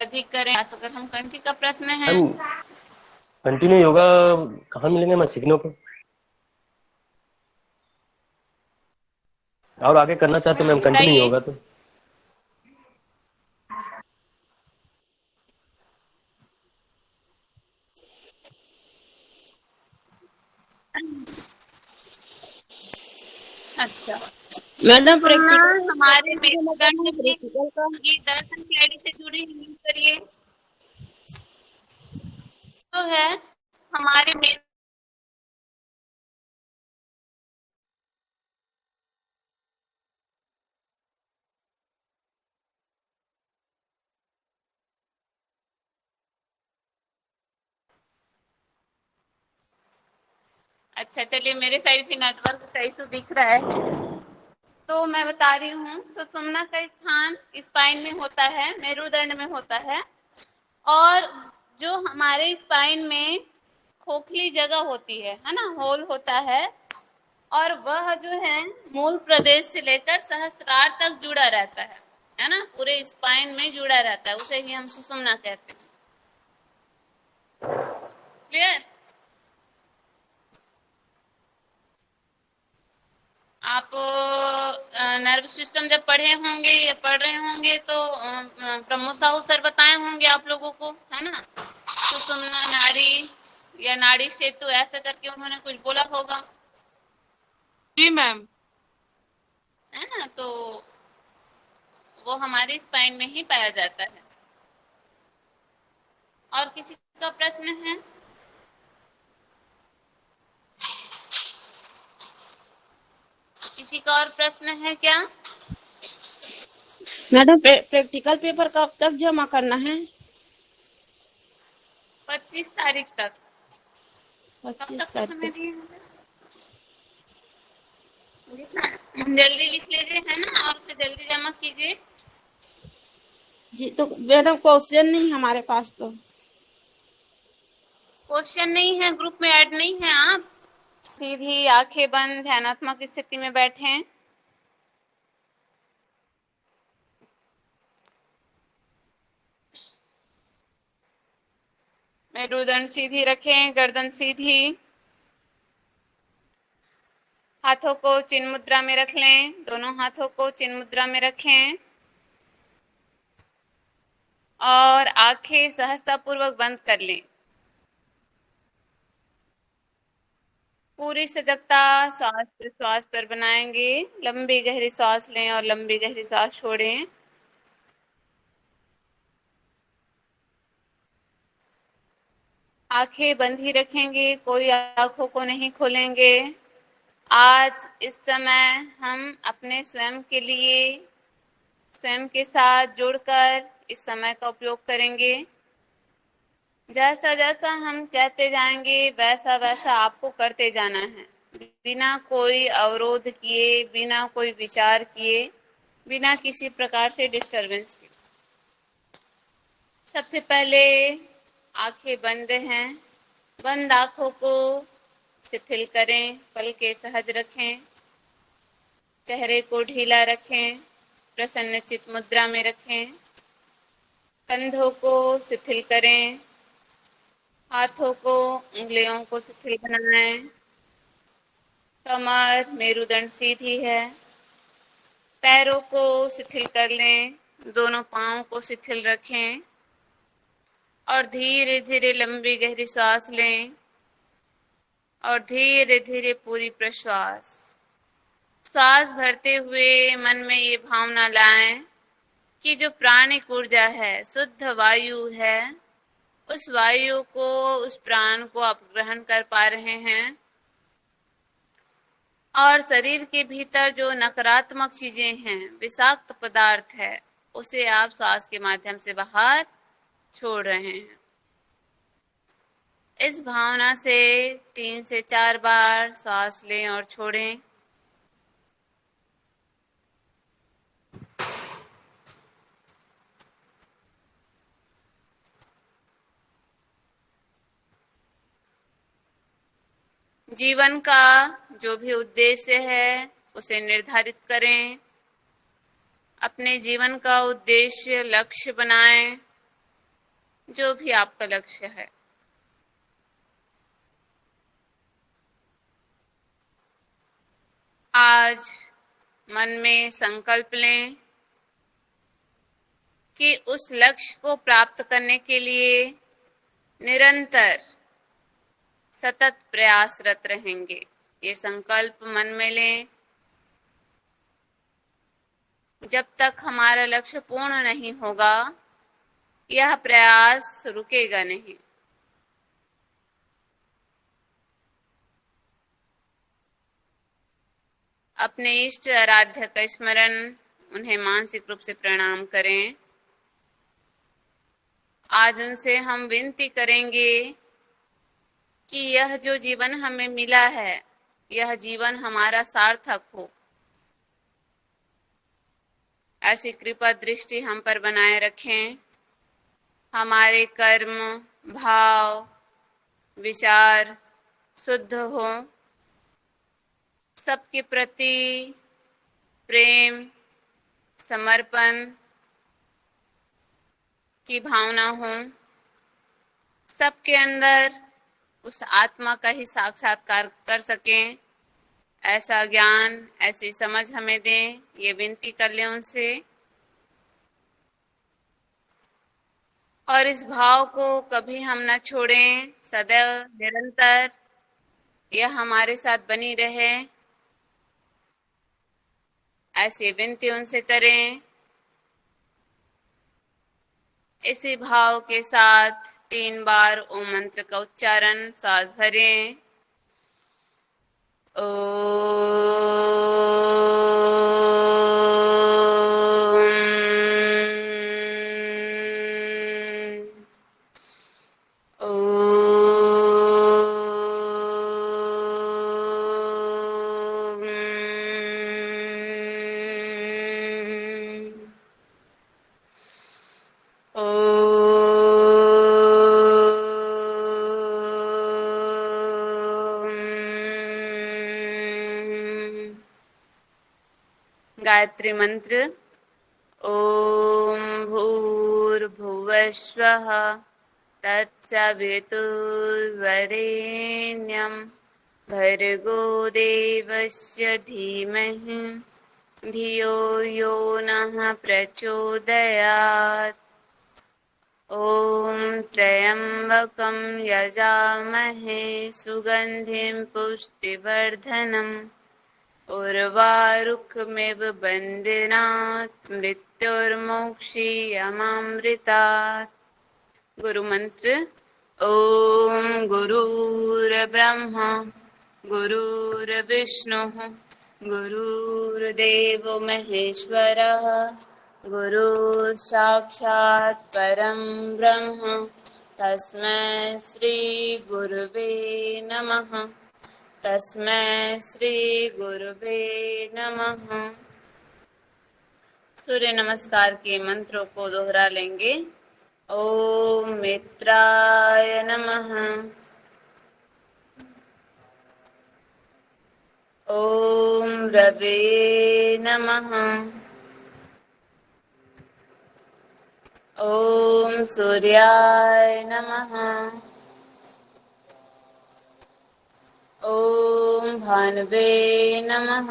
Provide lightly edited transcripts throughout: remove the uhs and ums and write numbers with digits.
अधिक करें। अगर हम कंठी का प्रश्न है। मैम कंटिन्यू योगा कहाँ मिलेंगे मैं सीखने को? और आगे करना चाहते मैम कंटिन्यू बताइए। योगा तो। अच्छा। मैडम हमारे प्रैक्टिकल मेरुदंड में प्रैक्टिकल का ये दर्शन क्लेडी से जुड़ी हुई करिए तो है हमारे मेरु। अच्छा चलिए, मेरे साइड से नेटवर्क का इशू दिख रहा है। तो मैं बता रही हूँ, सुषुम्ना का स्थान स्पाइन में होता है, मेरुदंड में होता है। और जो हमारे स्पाइन में खोखली जगह होती है ना, होल होता है। और वह जो है मूल प्रदेश से लेकर सहस्त्रार तक जुड़ा रहता है ना, पूरे स्पाइन में जुड़ा रहता है, उसे ही हम सुषुम्ना कहते हैं। क्लियर? आप नर्व सिस्टम जब पढ़े होंगे या पढ़ रहे होंगे तो प्रमोद साहू सर बताए होंगे आप लोगों को, है ना, सुषुम्ना नाड़ी या नाड़ी सेतु ऐसा करके उन्होंने कुछ बोला होगा। जी मैम। है ना, तो वो हमारे स्पाइन में ही पाया जाता है। और किसी का प्रश्न है? किसी का और प्रश्न है क्या? मैडम प्रैक्टिकल पेपर कब तक जमा करना है? 25 तारीख तक। कब 25 तक का समय तारीख दिए हैं? जल्दी लिख लीजिए, है ना, और उसे जल्दी जमा कीजिए। जी। तो मैडम क्वेश्चन नहीं हमारे पास तो। क्वेश्चन नहीं है, ग्रुप में ऐड नहीं है आप। सीधी आंखें बंद ध्यानात्मक स्थिति में बैठे। मेरुदंड सीधी रखें, गर्दन सीधी। हाथों को चिन्ह मुद्रा में रख लें, दोनों हाथों को चिन्ह मुद्रा में रखें और आंखें सहजतापूर्वक बंद कर लें। पूरी सजगता श्वास प्रश्वास पर बनाएंगे। लंबी गहरी सांस लें और लंबी गहरी सांस छोड़ें। आंखें बंद ही रखेंगे, कोई आंखों को नहीं खोलेंगे। आज इस समय हम अपने स्वयं के लिए, स्वयं के साथ जुड़कर इस समय का उपयोग करेंगे। जैसा जैसा हम कहते जाएंगे वैसा वैसा आपको करते जाना है, बिना कोई अवरोध किए, बिना कोई विचार किए, बिना किसी प्रकार से डिस्टरबेंस के। सबसे पहले आंखें बंद हैं, बंद आंखों को शिथिल करें, पलकें सहज रखें, चेहरे को ढीला रखें, प्रसन्नचित मुद्रा में रखें, कंधों को शिथिल करें, हाथों को, उंगलियों को शिथिल बनाएं। कमर मेरुदंड सीधी है। पैरों को शिथिल कर लें, दोनों पांवों को शिथिल रखें और धीरे धीरे लंबी गहरी सांस लें और धीरे धीरे पूरी प्रश्वास। सांस भरते हुए मन में ये भावना लाएं कि जो प्राणिक ऊर्जा है, शुद्ध वायु है, उस वायु को, उस प्राण को आप ग्रहण कर पा रहे हैं और शरीर के भीतर जो नकारात्मक चीजें हैं, विषाक्त पदार्थ है, उसे आप सांस के माध्यम से बाहर छोड़ रहे हैं। इस भावना से 3 से 4 बार सांस लें और छोड़ें। जीवन का जो भी उद्देश्य है उसे निर्धारित करें। अपने जीवन का उद्देश्य, लक्ष्य बनाएं जो भी आपका लक्ष्य है। आज मन में संकल्प लें कि उस लक्ष्य को प्राप्त करने के लिए निरंतर सतत प्रयासरत रहेंगे। ये संकल्प मन में लें। जब तक हमारा लक्ष्य पूर्ण नहीं होगा, यह प्रयास रुकेगा नहीं। अपने इष्ट आराध्य का स्मरण, उन्हें मानसिक रूप से प्रणाम करें। आज उनसे हम विनती करेंगे कि यह जो जीवन हमें मिला है, यह जीवन हमारा सार्थक हो। ऐसी कृपा दृष्टि हम पर बनाए रखें। हमारे कर्म, भाव, विचार शुद्ध हो। सबके प्रति प्रेम, समर्पण की भावना हो। सबके अंदर उस आत्मा का ही साक्षात्कार कर सकें, ऐसा ज्ञान, ऐसी समझ हमें दें, ये विनती कर लें उनसे। और इस भाव को कभी हम न छोड़ें, सदैव निरंतर यह हमारे साथ बनी रहे, ऐसी विनती उनसे करें। इसी भाव के साथ 3 बार ओम मंत्र का उच्चारण सांस भरें। गायत्री मंत्र। ओम भूर्भुवस्वः तत्सवितुर्वरेण्यं भर्गो देवस्य धीमहि धियो यो नः प्रचोदयात्। ॐ त्र्यम्बकं यजामहे सुगन्धिं पुष्टिवर्धनम् उर्वारुकमिव बन्धनात् मृत्युर्मोक्षीयमामृतात्। गुरु मंत्र। ओम गुरुर्ब्रह्मा गुरुर्विष्णुः गुरुर्देवो महेश्वरः गुरुः साक्षात् परं ब्रह्म तस्मै श्री गुरुवे नमः। तस्मै श्री गुरुवे नमः। सूर्य नमस्कार के मंत्रों को दोहरा लेंगे। ओम मित्राय नमः। ओम रवे नमः। ओम सूर्याय नमः। ओम भानुवे नमः।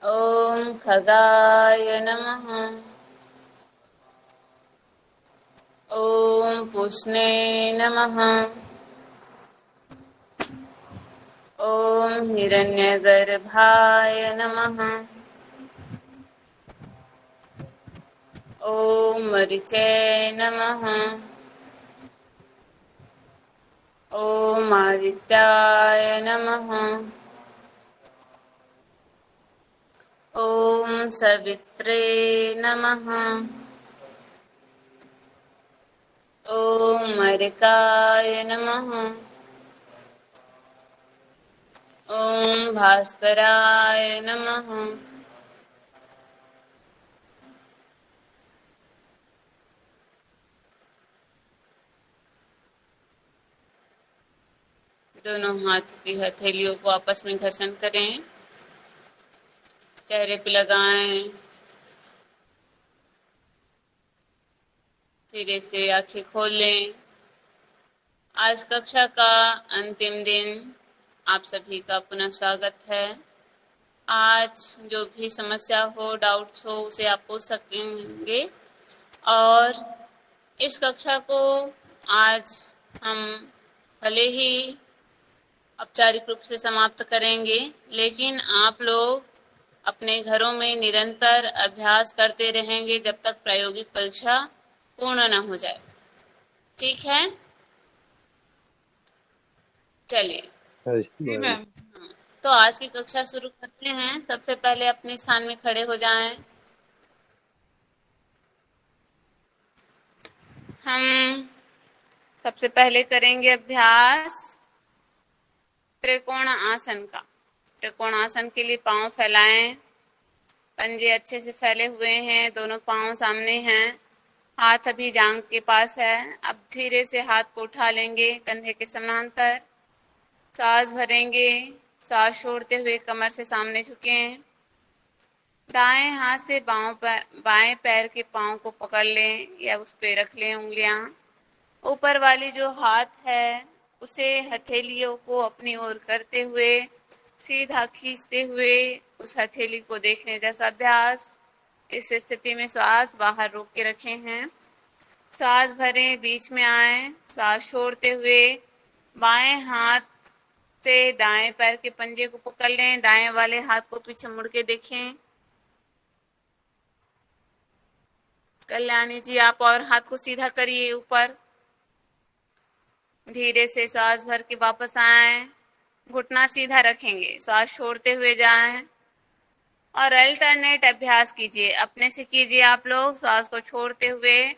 ओम खगाय नमः। ओम पुष्णे नमः। ओम हिरण्यगर्भाय नमः। ओम मरीचे नमः। ओम आदित्याय नमः। ओम सवित्रे नमः। ओम मरिकाय नमः। ओम भास्कराय नमः। दोनों हाथ की हथेलियों को आपस में घर्षण करें, चेहरे पे लगाएं। धीरे से आंखें खोल लें। आज कक्षा का अंतिम दिन, आप सभी का पुनः स्वागत है। आज जो भी समस्या हो, डाउट्स हो, उसे आप पूछ सकेंगे। और इस कक्षा को आज हम भले ही औपचारिक रूप से समाप्त करेंगे, लेकिन आप लोग अपने घरों में निरंतर अभ्यास करते रहेंगे जब तक प्रायोगिक परीक्षा पूर्ण न हो जाए। ठीक है, चलिए। जी मैम। तो आज की कक्षा शुरू करते हैं। सबसे पहले अपने स्थान में खड़े हो जाएं। हम सबसे पहले करेंगे अभ्यास त्रिकोण आसन का। त्रिकोण आसन के लिए पांव फैलाएं, पंजे अच्छे से फैले हुए हैं, दोनों पांव सामने हैं, हाथ अभी जांघ के पास है। अब धीरे से हाथ को उठा लेंगे कंधे के समानांतर, सांस भरेंगे, सांस छोड़ते हुए कमर से सामने झुकें। दाएं हाथ से बाएं पैर के पांव को पकड़ लें या उस पे रख लें उंगलियां। ऊपर वाली जो हाथ है उसे हथेलियों को अपनी ओर करते हुए सीधा खींचते हुए उस हथेली को देखने जैसा अभ्यास। इस स्थिति में श्वास बाहर रोक के रखे हैं। सांस भरें, बीच में आए, सांस छोड़ते हुए बाएं हाथ से दाएं पैर के पंजे को पकड़ लें, दाएं वाले हाथ को पीछे मुड़ के देखें। कल्याणी जी, आप और हाथ को सीधा करिए ऊपर। धीरे से सांस भर के वापस आए, घुटना सीधा रखेंगे, सांस छोड़ते हुए जाएं और अल्टरनेट अभ्यास कीजिए। अपने से कीजिए आप लोग, सांस को छोड़ते हुए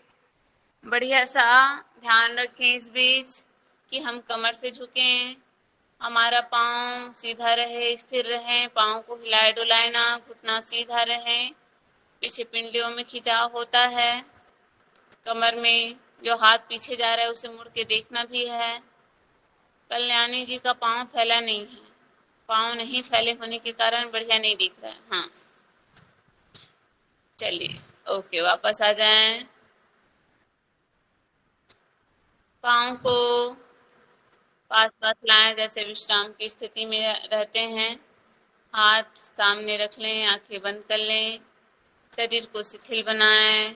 बढ़िया सा ध्यान रखें इस बीच कि हम कमर से झुकें, हमारा पाँव सीधा रहे, स्थिर रहे, पाँव को हिलाए डुलाए ना, घुटना सीधा रहे। पीछे पिंडलियों में खिंचाव होता है, कमर में जो हाथ पीछे जा रहा है उसे मुड़ के देखना भी है। कल्याणी जी का पाँव फैला नहीं है, पाँव नहीं फैले होने के कारण बढ़िया नहीं दिख रहा है। हाँ, चलिए, ओके, वापस आ जाएं। पाँव को पास पास लाएं जैसे विश्राम की स्थिति में रहते हैं। हाथ सामने रख लें, आंखें बंद कर लें, शरीर को शिथिल बनाएं।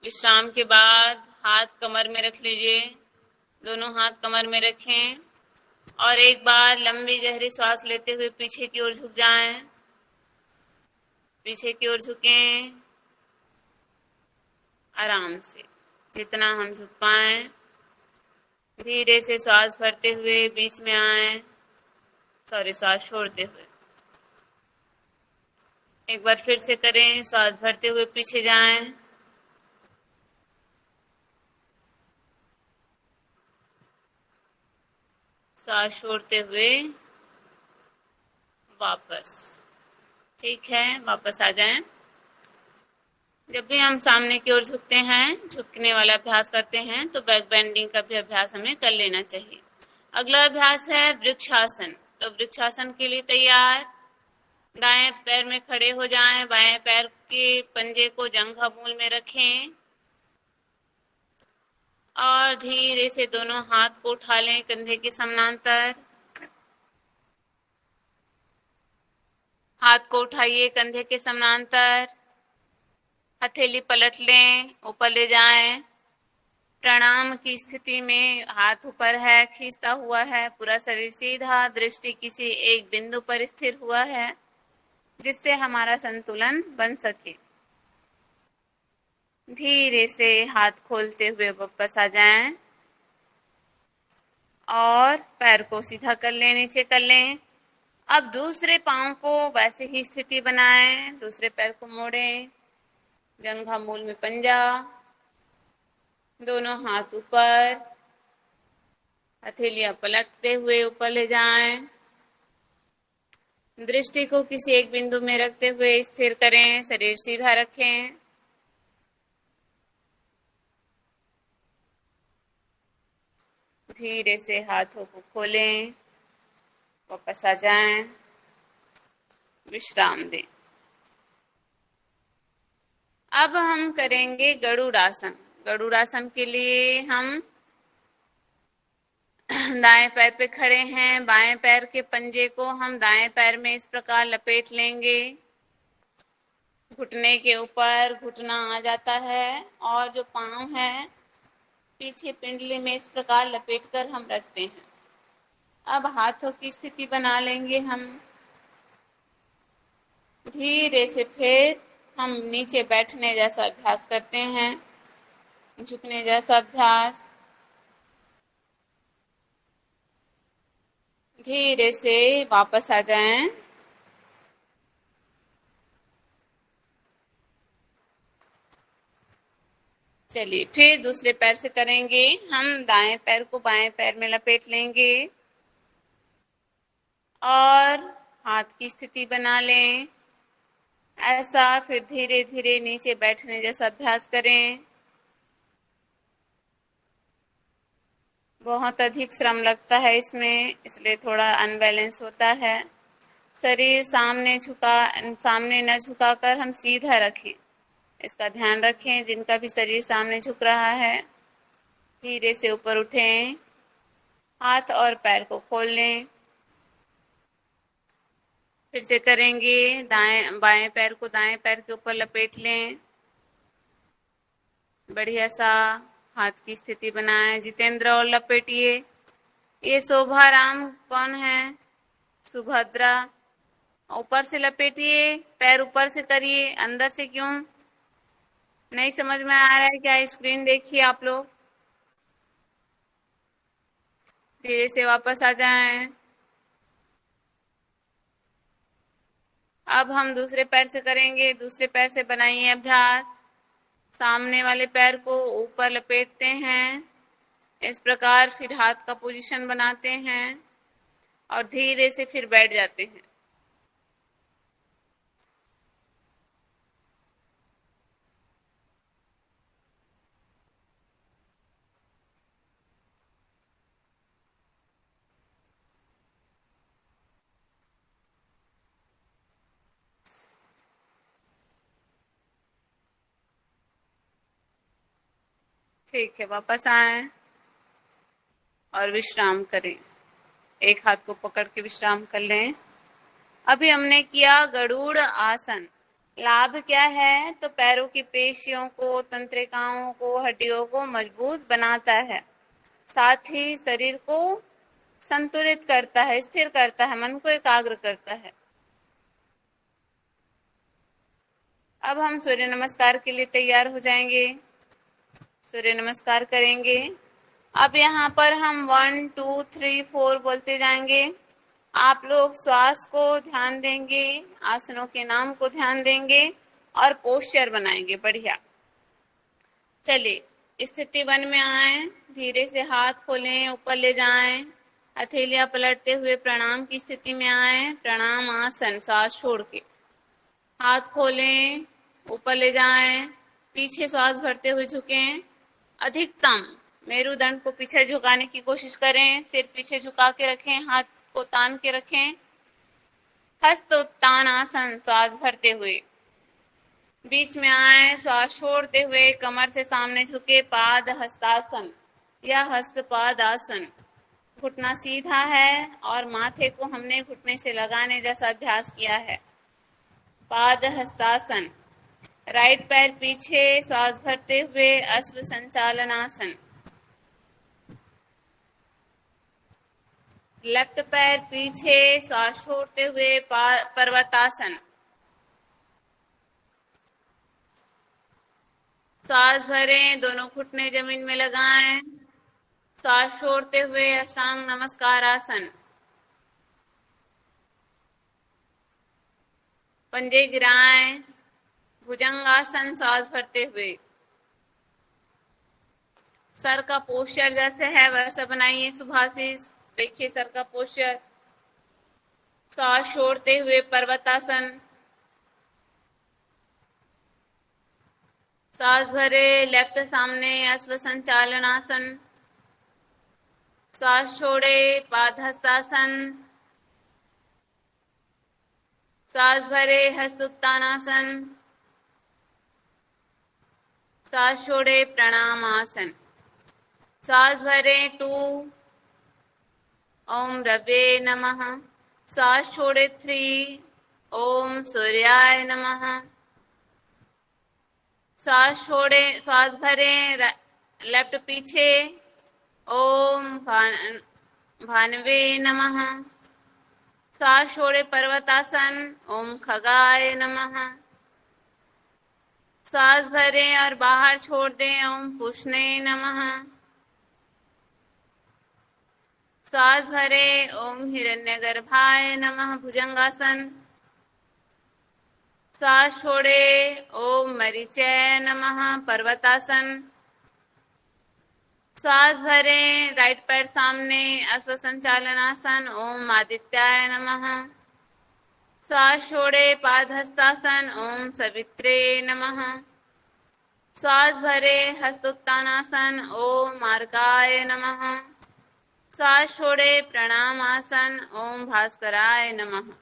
विश्राम के बाद हाथ कमर में रख लीजिए, दोनों हाथ कमर में रखें और एक बार लंबी गहरी सांस लेते हुए पीछे की ओर झुक जाएं। पीछे की ओर झुकें, आराम से जितना हम झुक पाए। धीरे से सांस भरते हुए बीच में आए, सांस छोड़ते हुए। एक बार फिर से करें, सांस भरते हुए पीछे जाएं, सांस छोड़ते हुए वापस। ठीक है, वापस आ जाएं। जब भी हम सामने की ओर झुकते हैं, झुकने वाला अभ्यास करते हैं, तो बैक बेंडिंग का भी अभ्यास हमें कर लेना चाहिए। अगला अभ्यास है वृक्षासन। तो वृक्षासन के लिए तैयार, दाएं पैर में खड़े हो जाएं, बाएं पैर के पंजे को जंघा मूल में रखें और धीरे से दोनों हाथ को उठा लें कंधे के समानांतर। हाथ को उठाइए कंधे के समानांतर, हथेली पलट लें, ऊपर ले जाएं। प्रणाम की स्थिति में हाथ ऊपर है, खींचता हुआ है, पूरा शरीर सीधा, दृष्टि किसी एक बिंदु पर स्थिर हुआ है जिससे हमारा संतुलन बन सके। धीरे से हाथ खोलते हुए वापस आ जाएं और पैर को सीधा कर लें, नीचे कर लें। अब दूसरे पांव को वैसे ही स्थिति बनाएं, दूसरे पैर को मोड़ें, जंघा मूल में पंजा, दोनों हाथ ऊपर, हथेलियां पलटते हुए ऊपर ले जाएं। दृष्टि को किसी एक बिंदु में रखते हुए स्थिर करें, शरीर सीधा रखें। धीरे से हाथों को खोलें, वापस आ जाएं, विश्राम दें। अब हम करेंगे गरुड़ासन। गरुड़ासन के लिए हम दाएं पैर पे खड़े हैं, बाएं पैर के पंजे को हम दाएं पैर में इस प्रकार लपेट लेंगे। घुटने के ऊपर घुटना आ जाता है और जो पाँव है पीछे पिंडली में इस प्रकार लपेट कर हम रखते हैं। अब हाथों की स्थिति बना लेंगे हम। धीरे से फिर हम नीचे बैठने जैसा अभ्यास करते हैं, झुकने जैसा अभ्यास। धीरे से वापस आ जाएं। चलिए फिर दूसरे पैर से करेंगे। हम दाएं पैर को बाएं पैर में लपेट लेंगे और हाथ की स्थिति बना लें। ऐसा फिर धीरे धीरे नीचे बैठने जैसा अभ्यास करें। बहुत अधिक श्रम लगता है इसमें, इसलिए थोड़ा अनबैलेंस होता है। शरीर सामने न झुकाकर हम सीधा रखें, इसका ध्यान रखें। जिनका भी शरीर सामने झुक रहा है, धीरे से ऊपर उठें, हाथ और पैर को खोल लें। फिर से करेंगे। बाएं पैर को दाएं पैर के ऊपर लपेट लें, बढ़िया सा हाथ की स्थिति बनाएं। जितेंद्र और लपेटिए। ये शोभा राम कौन है? सुभद्रा। ऊपर से लपेटिए, पैर ऊपर से करिए, अंदर से क्यों? नहीं समझ में आ रहा है क्या? स्क्रीन देखिए आप लोग। धीरे से वापस आ जाएं। अब हम दूसरे पैर से करेंगे। दूसरे पैर से बनाइए अभ्यास। सामने वाले पैर को ऊपर लपेटते हैं इस प्रकार, फिर हाथ का पोजीशन बनाते हैं और धीरे से फिर बैठ जाते हैं। ठीक है, वापस आएं और विश्राम करें। एक हाथ को पकड़ के विश्राम कर लें। अभी हमने किया गरुड़ आसन। लाभ क्या है? तो पैरों की पेशियों को, तंत्रिकाओं को, हड्डियों को मजबूत बनाता है, साथ ही शरीर को संतुलित करता है, स्थिर करता है, मन को एकाग्र करता है। अब हम सूर्य नमस्कार के लिए तैयार हो जाएंगे। सूर्य नमस्कार करेंगे। अब यहाँ पर हम 1 2 3 4 बोलते जाएंगे। आप लोग श्वास को ध्यान देंगे, आसनों के नाम को ध्यान देंगे और पोस्चर बनाएंगे। बढ़िया। चलिए स्थिति 1 में आए। धीरे से हाथ खोलें, ऊपर ले जाएं, हथेलियां पलटते हुए प्रणाम की स्थिति में आए। प्रणाम आसन, श्वास छोड़ के हाथ खोलें, ऊपर ले जाएं, पीछे श्वास भरते हुए झुकें। अधिकतम मेरुदंड को पीछे झुकाने की कोशिश करें। सिर पीछे झुका के रखें, हाथ को तान के रखें। हस्त उत्तान आसन, श्वास भरते हुए बीच में आए, श्वास छोड़ते हुए कमर से सामने झुके। पाद हस्तासन या हस्तपाद आसन। घुटना सीधा है और माथे को हमने घुटने से लगाने जैसा अभ्यास किया है। पाद हस्तासन। राइट पैर पीछे, श्वास भरते हुए अश्व संचालनासन। लेफ्ट पैर पीछे, श्वास छोड़ते हुए पर्वतासन। श्वास भरें, दोनों घुटने जमीन में लगाएं। श्वास छोड़ते हुए अष्टांग नमस्कार आसन। पंजे गिराएं, भुजंगासन, श्वास भरते हुए। सर का पोस्चर जैसे है वैसा बनाइए। सुभाषिस देखिए सर का पोस्चर। श्वास छोड़ते हुए पर्वतासन। श्वास भरे, लेफ्ट सामने अश्व संचालनासन। सांस छोड़े पाद हस्तासन। सांस भरे हस्त उत्तानासन। सांस छोड़े प्रणामासन। सांस भरे 2, ओम रवे नमः। सांस छोड़े 3, ओम सूर्याय नमः। सांस छोड़े, सांस भरे लेफ्ट पीछे, ओम भानवे नमः। सांस छोड़े पर्वतासन, ओम खगाय नमः। सांस भरें और बाहर छोड़ दें, ओम पुष्णे नमः। सांस भरे, ओम हिरण्यगर्भाय नमः भुजंगासन। सांस छोड़े, ओम मरीचय नमः पर्वतासन। सांस भरें, राइट पैर सामने अश्व संचालनासन, ओम आदित्याय नमः। सांस छोड़े पाद हस्तासन, ओम सवित्रे नमः। सांस भरे हस्तोत्तानासन, ओम मार्गाय नमः। सांस छोड़े प्रणामासन, ओम भास्कराय नमः।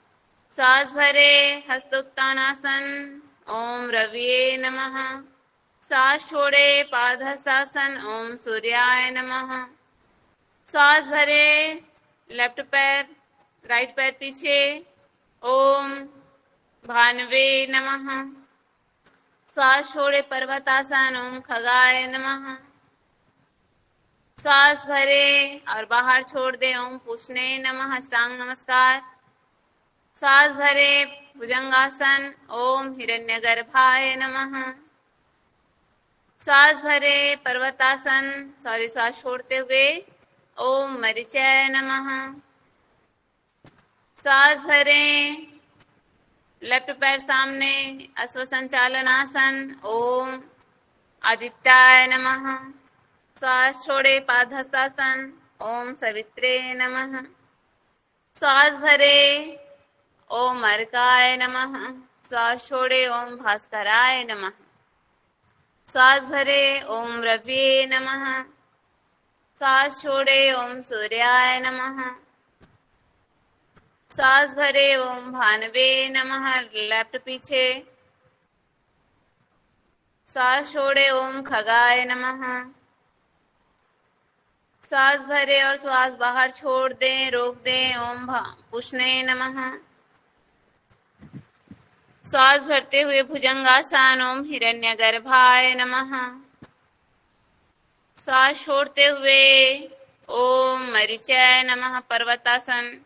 सांस भरे हस्तोत्तानासन, ओम रविये नमः। सांस छोड़े पादहस्तासन, ओम सूर्याय नमः। सांस भरे लेफ्ट पैर राइट पैर पीछे, ओम भानवे नमः। सांस छोड़े पर्वतासन, ओम खगाय नमः। सांस भरे और बाहर छोड़ दे, ओम पुष्णे नमः अष्टांग नमस्कार। सांस भरे भुजंगासन, ओम हिरण्यगर्भाय नमः। सांस भरे पर्वतासन, श्वास छोड़ते हुए, ओम मरीचय नमः। सांस भरे लेफ्ट पैर सामने अश्व संचालन आसन, ओम आदित्याय नमः। सांस छोड़े पादहस्तासन, ओम सवित्रे नमः। सांस भरे, ओम अर्काय नमः। सांस छोड़े, ओम भास्कराय नमः। सांस भरे, ओम रविये नमः। सांस छोड़े, ओम सूर्याय नमः। सांस भरे, ओम भानवे नमः लेफ्ट पीछे। सांस छोड़े, ओम खगाय नमः। सांस भरे और श्वास बाहर छोड़ दें, रोक दें, ओम पुष्णे नमः। सांस भरते हुए भुजंगासन, ओम हिरण्यगर्भाय नमः। सांस छोड़ते हुए, ओम मरीचय नमः पर्वतासन।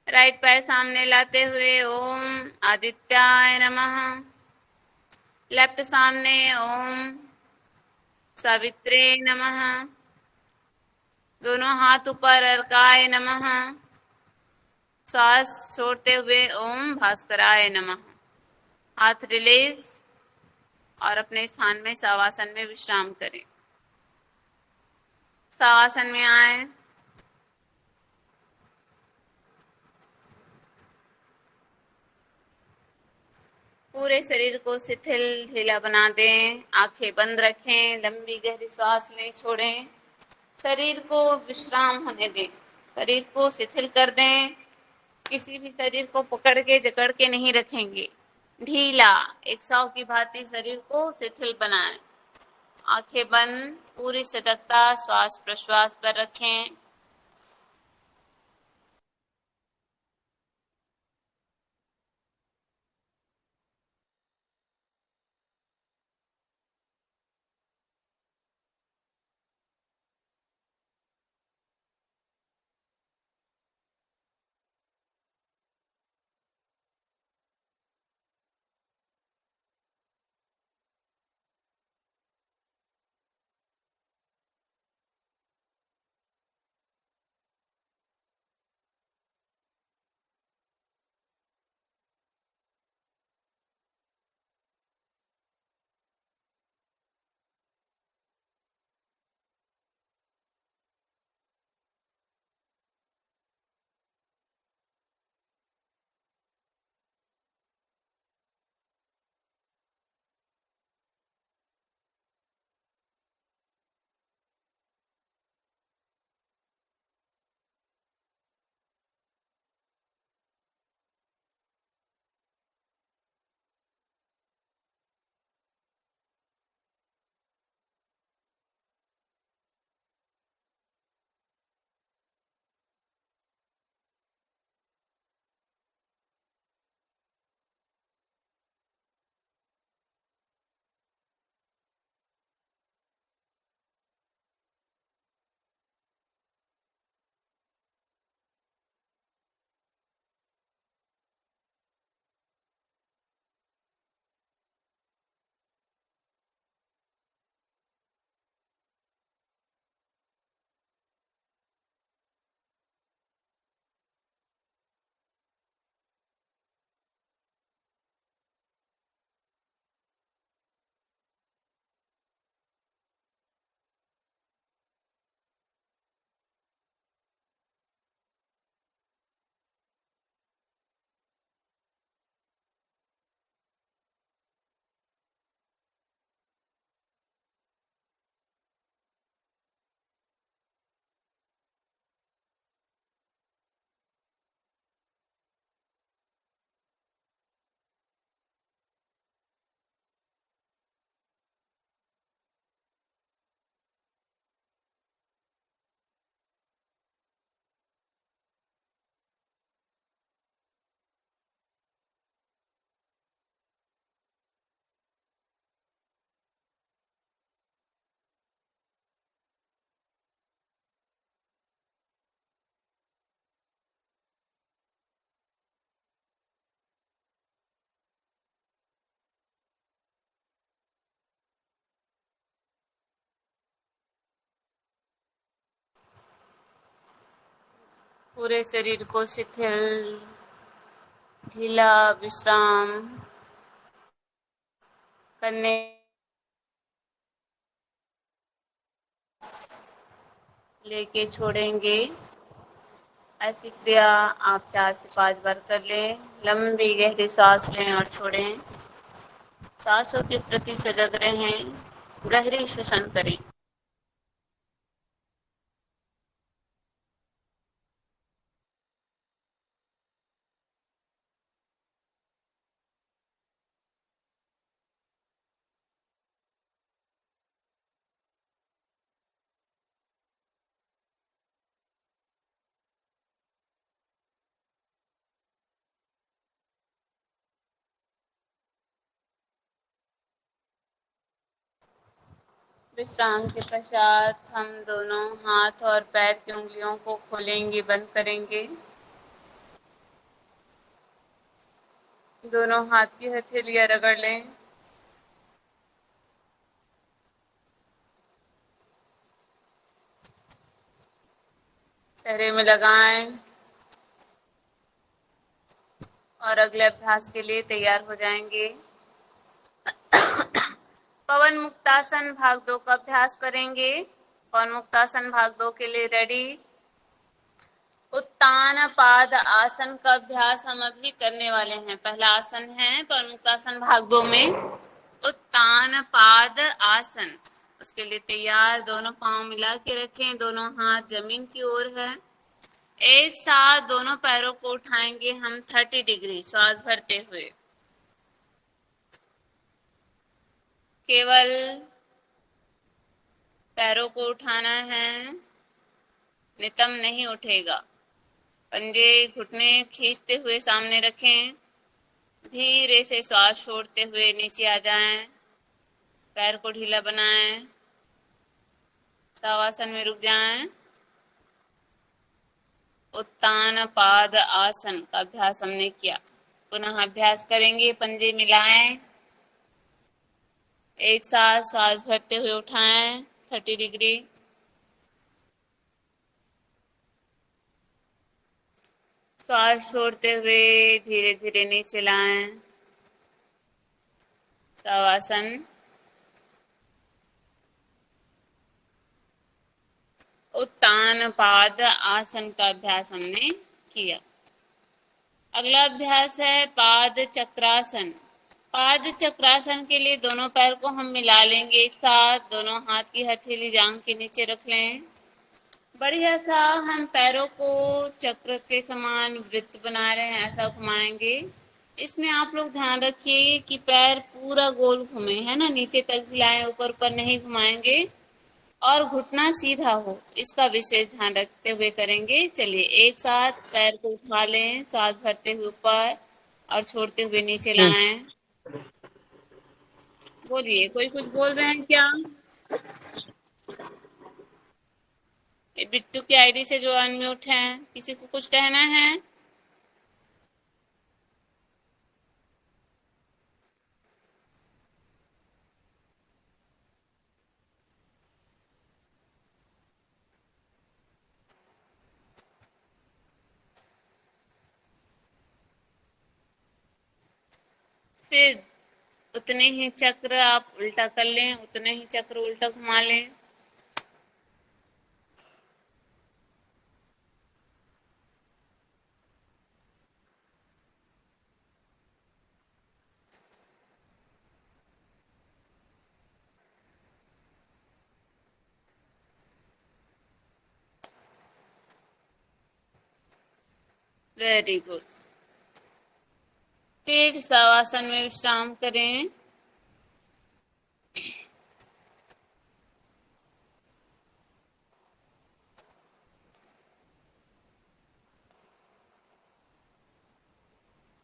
राइट पैर सामने लाते हुए, ओम आदित्याय नमः। लेफ्ट सामने, ओम सावित्रे नमः। दोनों हाथ ऊपर, अर्काय नमः। सांस छोड़ते हुए, ओम भास्कराय नमः। हाथ रिलीज और अपने स्थान में शवासन में विश्राम करें। शवासन में आए। पूरे शरीर को शिथिल ढीला बना दें। आंखें बंद रखें। लंबी गहरी सांस लें, छोड़ें। शरीर को विश्राम होने दें। शरीर को शिथिल कर दें। किसी भी शरीर को पकड़ के जकड़ के नहीं रखेंगे। ढीला, एक शव की भांति शरीर को शिथिल बनाएं। आंखें बंद, पूरी सजगता श्वास प्रश्वास पर रखें। पूरे शरीर को शिथिल, ढीला विश्राम करने लेके छोड़ेंगे। ऐसी क्रिया आप 4 से 5 बार कर लें। लंबी गहरी सांस लें और छोड़ें। सांसों के प्रति सजग रहें, गहरी श्वसन करें। विश्राम के पश्चात हम दोनों हाथ और पैर की उंगलियों को खोलेंगे, बंद करेंगे। दोनों हाथ की हथेलियां रगड़ लें। चेहरे में लगाएं और अगले अभ्यास के लिए तैयार हो जाएंगे। पवन मुक्तासन भाग 2 का अभ्यास करेंगे। पवन मुक्तासन भाग 2 के लिए रेडी। उत्तान पाद आसन का अभ्यास हम अभी करने वाले हैं। पहला आसन है पवन मुक्तासन भाग 2 में उत्तान पाद आसन। उसके लिए तैयार, दोनों पांव मिला के रखें, दोनों हाथ जमीन की ओर है। एक साथ दोनों पैरों को उठाएंगे हम 30 डिग्री श्वास भरते हुए। केवल पैरों को उठाना है, नितंब नहीं उठेगा। पंजे घुटने खींचते हुए सामने रखें। धीरे से श्वास छोड़ते हुए नीचे आ जाएं। पैर को ढीला बनाएं। शवासन में रुक जाएं। उत्तान पाद आसन का अभ्यास हमने किया। पुनः अभ्यास करेंगे। पंजे मिलाएं, एक साथ श्वास भरते हुए उठाएं 30 डिग्री। श्वास छोड़ते हुए धीरे धीरे नीचे लाएं। शवासन। उत्तान पाद आसन का अभ्यास हमने किया। अगला अभ्यास है पाद चक्रासन। पाद चक्रासन के लिए दोनों पैर को हम मिला लेंगे एक साथ। दोनों हाथ की हथेली जांघ के नीचे रख लें। बढ़िया सा हम पैरों को चक्र के समान वृत्त बना रहे हैं, ऐसा घुमाएंगे। इसमें आप लोग ध्यान रखिए कि पैर पूरा गोल घूमे, है ना, नीचे तक भी लाएं, ऊपर ऊपर नहीं घुमाएंगे और घुटना सीधा हो, इसका विशेष ध्यान रखते हुए करेंगे। चलिए एक साथ पैर को उठा लें, सांस भरते हुए ऊपर और छोड़ते हुए नीचे लाएं। बोलिए, कोई कुछ बोल रहे हैं क्या? बिट्टू की आईडी से जो अनम्यूट हैं, किसी को कुछ कहना है? फिर उतने ही चक्र आप उल्टा कर लें, उतने ही चक्र उल्टा घुमा लें। Very good. फिर शवासन में विश्राम करें।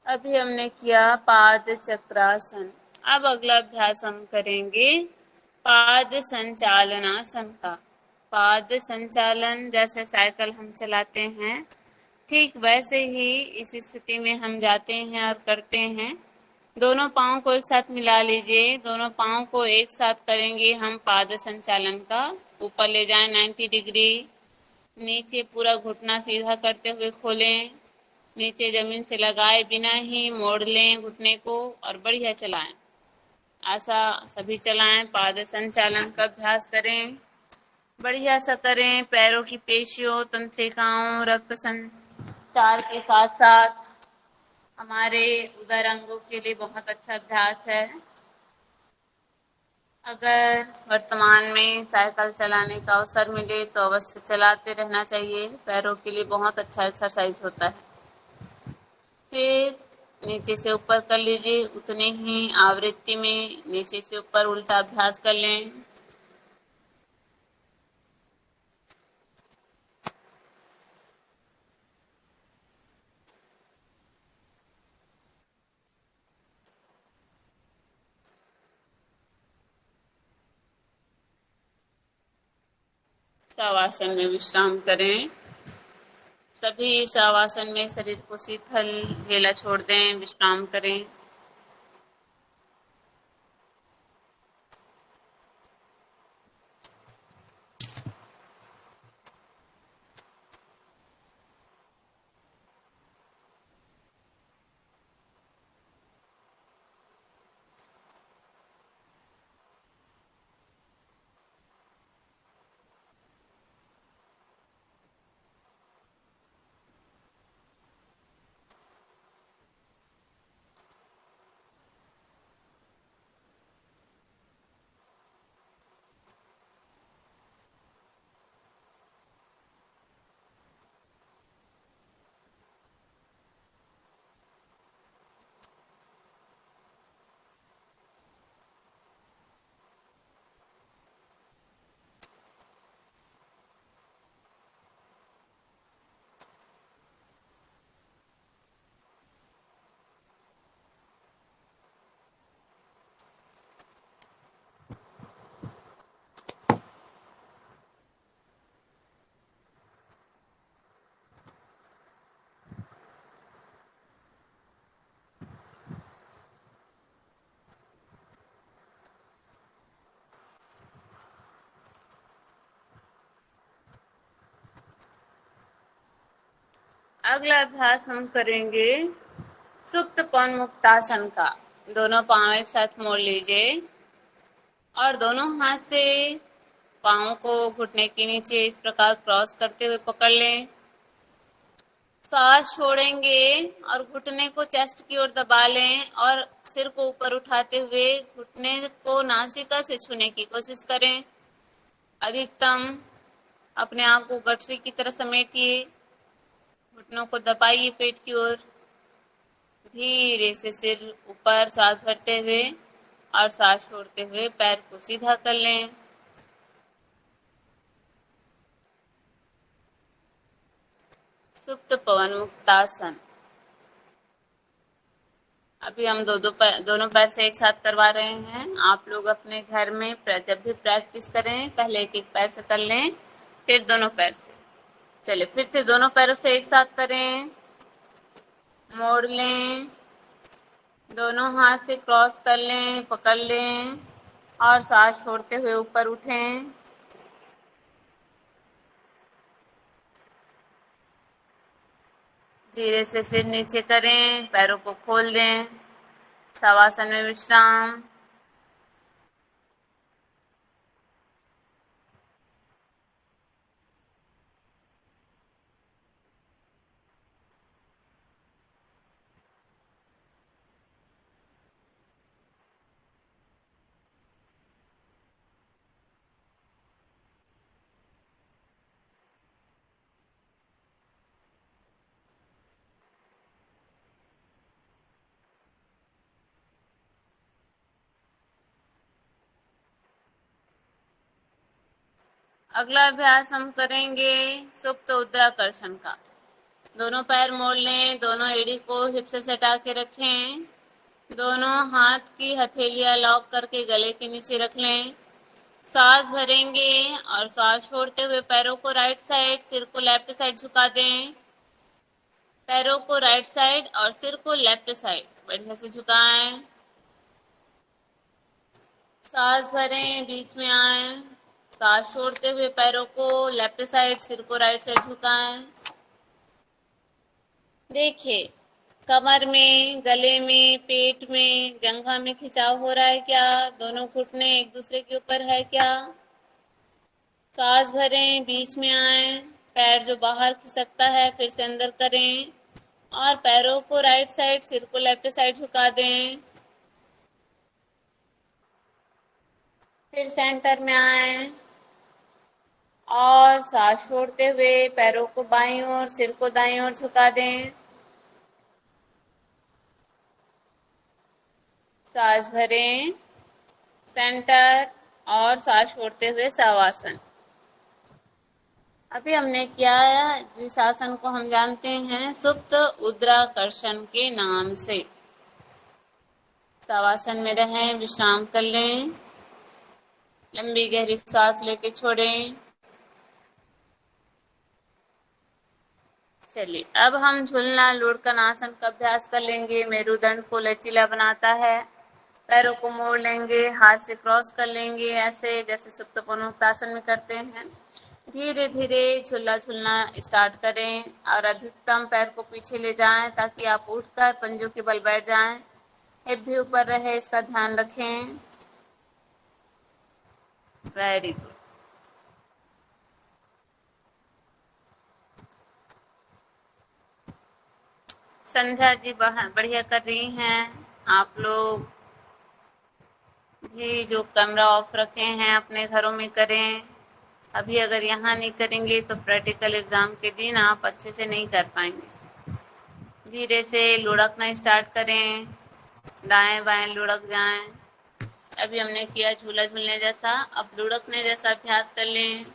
अभी हमने किया पाद चक्रासन। अब अगला अभ्यास हम करेंगे पाद संचालनासन का। पाद संचालन जैसे साइकिल हम चलाते हैं, ठीक वैसे ही इस स्थिति में हम जाते हैं और करते हैं। दोनों पाँव को एक साथ मिला लीजिए। दोनों पाँव को एक साथ करेंगे हम पाद संचालन का। ऊपर ले जाएं 90 डिग्री। नीचे पूरा घुटना सीधा करते हुए खोलें। नीचे जमीन से लगाए बिना ही मोड़ लें घुटने को और बढ़िया चलाएं। ऐसा सभी चलाएं। पाद संचालन का अभ्यास करें। बढ़िया सा करें। पैरों की पेशियों, तंत्रिकाओं, रक्त संचार के साथ साथ हमारे उदर अंगों के लिए बहुत अच्छा अभ्यास है। अगर वर्तमान में साइकिल चलाने का अवसर मिले तो अवश्य चलाते रहना चाहिए। पैरों के लिए बहुत अच्छा एक्सरसाइज होता है। फिर नीचे से ऊपर कर लीजिए। उतने ही आवृत्ति में नीचे से ऊपर उल्टा अभ्यास कर लें। शवासन में विश्राम करें। सभी शवासन में शरीर को शीतल ढीला छोड़ दें, विश्राम करें। अगला अभ्यास हम करेंगे सुप्त पवन मुक्तासन का। दोनों पांव एक साथ मोड़ लीजिए और दोनों हाथ से पाँव को घुटने के नीचे इस प्रकार क्रॉस करते हुए पकड़ लें। सांस छोड़ेंगे और घुटने को चेस्ट की ओर दबा लें और सिर को ऊपर उठाते हुए घुटने को नासिका से छूने की कोशिश करें। अधिकतम अपने आप को गठरी की तरह समेटिए। घुटनों को दबाइए पेट की ओर। धीरे से सिर ऊपर, सांस भरते हुए और सांस छोड़ते हुए पैर को सीधा कर लें। सुप्त पवन मुक्तासन। अभी हम दोनों पैर से एक साथ करवा रहे हैं। आप लोग अपने घर में जब भी प्रैक्टिस करें पहले एक एक पैर से कर लें, फिर दोनों पैर से। चलिए फिर से दोनों पैरों से एक साथ करें। मोड़ लें, दोनों हाथ से क्रॉस कर लें, पकड़ लें और सांस छोड़ते हुए ऊपर उठें। धीरे से सिर नीचे करें, पैरों को खोल दें। शवासन में विश्राम। अगला अभ्यास हम करेंगे सुप्त उद्राकर्षण का। दोनों पैर मोड़ लें, दोनों एड़ी को हिप से सटा के रखें। दोनों हाथ की हथेलियां लॉक करके गले के नीचे रख लें। सांस भरेंगे और सांस छोड़ते हुए पैरों को राइट साइड, सिर को लेफ्ट साइड झुका दें। पैरों को राइट साइड और सिर को लेफ्ट साइड बढ़िया से झुकाएं। सांस भरें, बीच में आए, सांस छोड़ते हुए पैरों को लेफ्ट साइड, सिर को राइट साइड झुकाएं। देखिए, कमर में, गले में, पेट में, जंघा में खिंचाव हो रहा है क्या? दोनों घुटने एक दूसरे के ऊपर है क्या? सांस भरें, बीच में आए, पैर जो बाहर खिसकता है फिर से अंदर करें और पैरों को राइट साइड, सिर को लेफ्ट साइड झुका दें। फिर सेंटर में आए और सांस छोड़ते हुए पैरों को बाईं ओर, सिर को दाईं ओर झुका दें। सांस भरें, सेंटर और सांस छोड़ते हुए शवासन। अभी हमने किया है जिस आसन को हम जानते हैं सुप्त उद्राकर्षण के नाम से। शवासन में रहें, विश्राम कर लें, लंबी गहरी सांस लेके छोड़ें। चलिए, अब हम झूलना लुढ़कन आसन का अभ्यास कर लेंगे। मेरुदंड को लचीला बनाता है। पैरों को मोड़ लेंगे, हाथ से क्रॉस कर लेंगे, ऐसे जैसे सुप्तपनोक्तासन में करते हैं। धीरे धीरे झूला झूलना स्टार्ट करें और अधिकतम पैर को पीछे ले जाएं ताकि आप उठकर पंजों के बल बैठ जाएं। हिप भी ऊपर रहे, इसका ध्यान रखें। Very good. संध्या जी बढ़िया कर रही हैं। आप लोग भी जो कैमरा ऑफ रखे हैं अपने घरों में करें। अभी अगर यहाँ नहीं करेंगे तो प्रैक्टिकल एग्जाम के दिन आप अच्छे से नहीं कर पाएंगे। धीरे से लुढ़कना स्टार्ट करें, दाएं बाएं लुढ़क जाएं। अभी हमने किया झूला झूलने जैसा, अब लुढ़कने जैसा अभ्यास कर लें।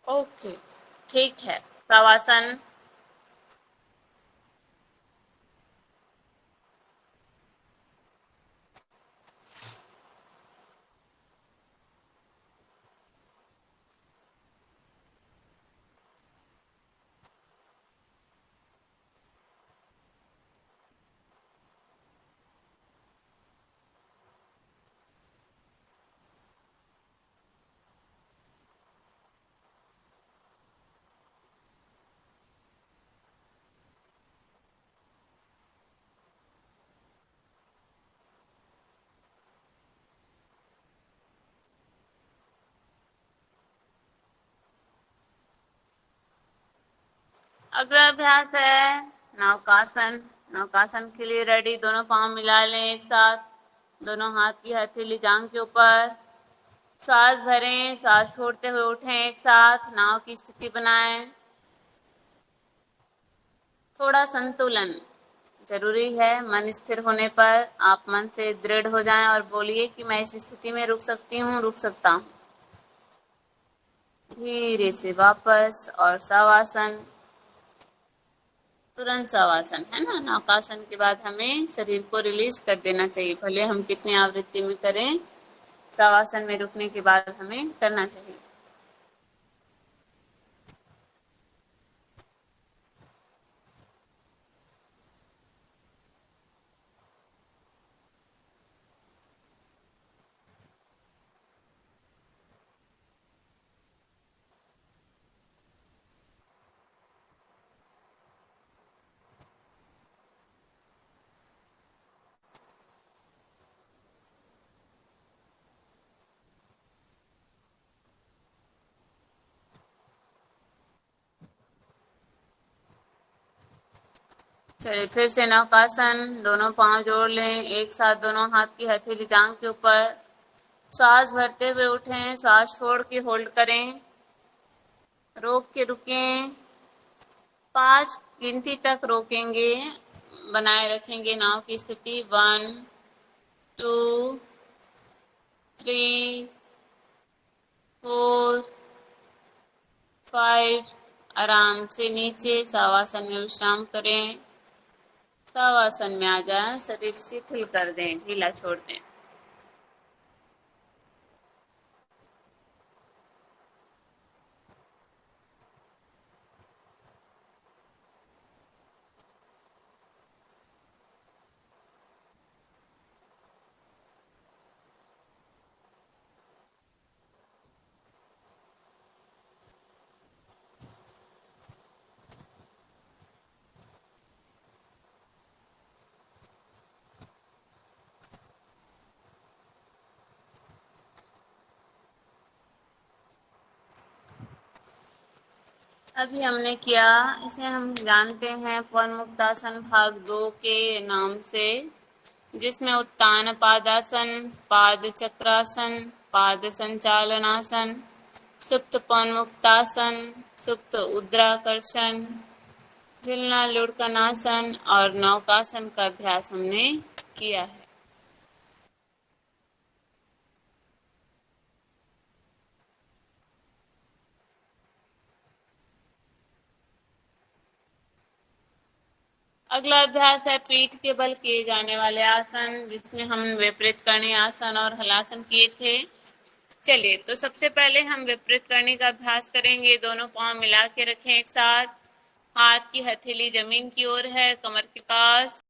ओके, ठीक है। प्रवासन। अगला अभ्यास है नौकासन। नौकासन के लिए रेडी, दोनों पांव मिला लें एक साथ, दोनों हाथ की हथेली जांघ के ऊपर। सांस भरें, सांस छोड़ते हुए उठें एक साथ, नाव की स्थिति बनाएं। थोड़ा संतुलन जरूरी है। मन स्थिर होने पर आप मन से दृढ़ हो जाएं और बोलिए कि मैं इस स्थिति में रुक सकती हूँ, रुक सकता हूँ। धीरे से वापस और शवासन, तुरंत शवासन, है ना। नौकासन के बाद हमें शरीर को रिलीज कर देना चाहिए, भले हम कितनी आवृत्ति में करें। शवासन में रुकने के बाद हमें करना चाहिए। चलिए फिर से नौकासन, दोनों पांव जोड़ लें एक साथ, दोनों हाथ की हथेली जांघ के ऊपर। सांस भरते हुए उठें, सांस छोड़ के होल्ड करें, रोक के रुकें। 5 गिनती तक रोकेंगे, बनाए रखेंगे नाव की स्थिति। 1 2 3 4 5। आराम से नीचे शवासन में विश्राम करें। शवासन में आ जाएं, शरीर शिथिल कर दें, ढीला छोड़ दें। अभी हमने किया, इसे हम जानते हैं पवनमुक्तासन भाग 2 के नाम से, जिसमें उत्तान पादासन, पाद चक्रासन, पाद संचालनासन, सुप्त पवनमुक्तासन, सुप्त उद्राकर्षण, झुलना लुढ़कनासन और नौकासन का अभ्यास हमने किया है। अगला अभ्यास है पीठ के बल किए जाने वाले आसन, जिसमें हम विपरीत करणी आसन और हलासन किए थे। चलिए, तो सबसे पहले हम विपरीत करणी का अभ्यास करेंगे। दोनों पांव मिला के रखें एक साथ, हाथ की हथेली जमीन की ओर है, कमर के पास।